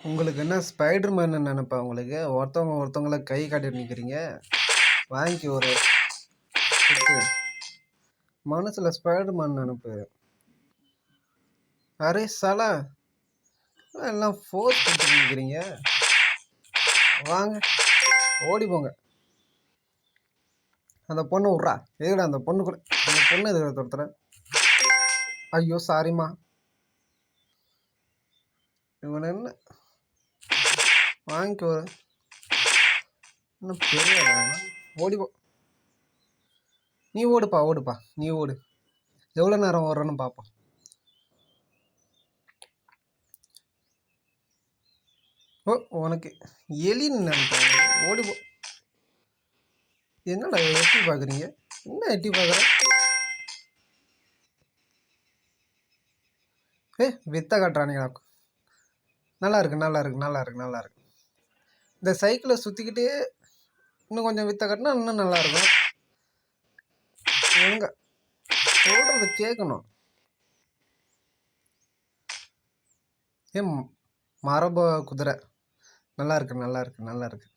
உங்களுக்கு என்ன spider man நினைப்பா உங்களுக்கு? ஒருத்தவங்க ஒருத்தவங்கள கை காட்டிட்டு நிற்கிறீங்க. வாங்கி ஒரு குத்து. மனசில் ஸ்பைடர் மேன் நினப்பு. அரே சலா எல்லாம் ஃபோர்ஸ் பண்ணிட்டு நிற்கிறீங்க. வாங்க ஓடி போங்க. அந்த பொண்ணு விட்றா. எதுடா அந்த பொண்ணு கூட அந்த பொண்ணு எதுக்கு துரத்துற? ஐயோ சாரிம்மா. இவன் என்ன வாங்கிக்கோ. இன்னும் பெரிய ஓடிப்போ. நீ ஓடுப்பா ஓடுப்பா நீ ஓடு. எவ்வளோ நேரம் ஓடுறன்னு பார்ப்போம். ஓ உனக்கு எலின்னு நினைப்பேன். ஓடிப்போ. என்னடா எட்டி பார்க்குறீங்க? என்ன எட்டி பார்க்குற? வித்த காட்டுறானுங்களா? நல்லா இருக்கு நல்லா இருக்கு நல்லா இருக்கு நல்லா இருக்கு. இந்த சைக்கிளை சுற்றிக்கிட்டே இன்னும் கொஞ்சம் வித்த காட்டினா இன்னும் நல்லா இருக்கும். எங்க சொல்றது கேட்கணும். மரபு குதிரை நல்லா இருக்கு நல்லா இருக்கு நல்லா இருக்கு.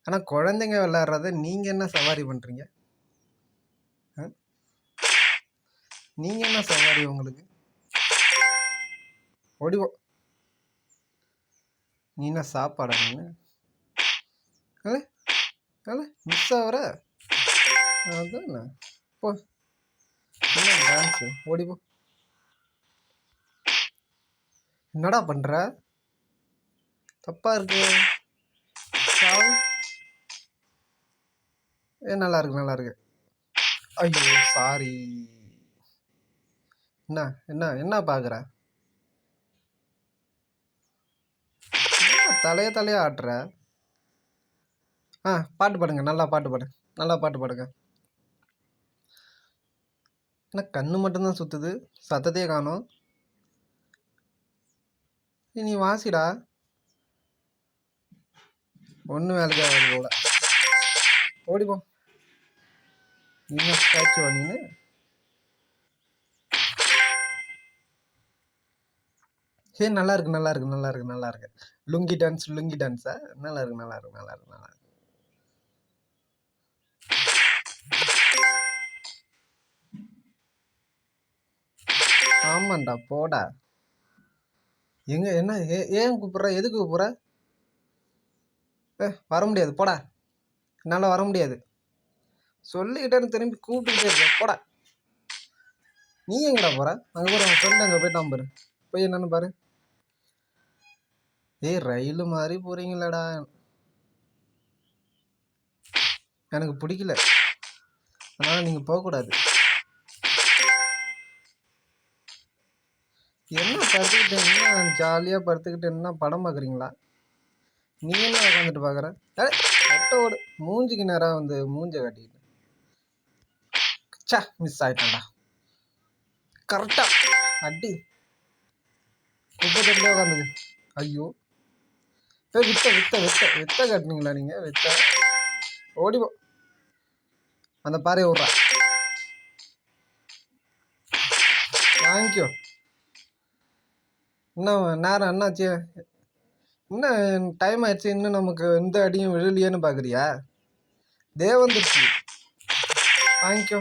ஆனால் குழந்தைங்க விளையாடுறத நீங்கள் என்ன சவாரி பண்ணுறீங்க? நீங்கள் என்ன சவாரி உங்களுக்கு? ஓடிவோ. நீ என்ன சாப்பாடா? நீ மிஸ் ஆகிற அதான் போ. என்ன டான்ஸு? ஓடிப்போ. என்னடா பண்ணுற? தப்பா இருக்கு. நல்லா இருக்கு நல்லா இருக்கு. ஐயோ சாரி. என்ன என்ன என்ன பார்க்குற? தலைய ஆட்டுற. பாட்டு பாடுங்க. நல்லா பாட்டு பாடு. நல்லா பாட்டு பாடுங்க. என்ன கண்ணு மட்டும்தான் சுற்றுது, சத்தத்தையே காணும். நீ வாசிடா. ஒன்றும் வேலைக்கு ஆகாது போல. ஓடிப்போ. இன்னும் ஸ்டாச்சுவா நீனு? நல்லா இருக்கு நல்லா இருக்கு நல்லா இருக்கு நல்லா இருக்கு. லுங்கி டான்ஸா? நல்லா இருக்கு நல்லா இருக்கு நல்லா இருக்கு நல்லா இருக்கு. ஆமாண்டா போடா. எங்க என்ன ஏன் கூப்பிட்ற? எதுக்கு கூப்பிட்ற? வர முடியாது போடா. என்னால் வர முடியாது. சொல்லிக்கிட்டேன்னு திரும்பி கூப்பிட்டுக்கிட்டே இருக்க. போடா. நீ எங்கடா போற? அங்கே போற உன் ஃப்ரெண்ட் அங்கே போயிட்டான் பாரு. போய் என்னன்னு பாரு. ரயில் மாதிரி போறீங்களாடா? எனக்கு பிடிக்கல. அதனால் நீங்கள் போகக்கூடாது. என்ன படுத்துக்கிட்டு என்ன ஜாலியாக படுத்துக்கிட்டு என்ன படம் பார்க்குறீங்களா? நீ என்ன உட்காந்துட்டு பார்க்குற? ஓடு. மூஞ்சிக்கு நேராக வந்து மூஞ்ச காட்டிக்கிட்டு. மிஸ் ஆகிட்டான்டா. கரெக்டாக அடி. குப்பை தட்டிலே உட்காந்துக்கு. ஐயோ வித்த வித்த வித்த வித்த காட்டினீங்களா நீங்கள்? வித்த ஓடிப்போ. அந்த பாறையை விட்றா. வாங்கிக்கோ. இன்னும் நேரம் என்னாச்சு? இன்னும் டைம் ஆயிடுச்சு. இன்னும் நமக்கு எந்த அடியும் விழலையேன்னு பார்க்குறியா? வந்துருச்சு. வாங்கிக்கோ.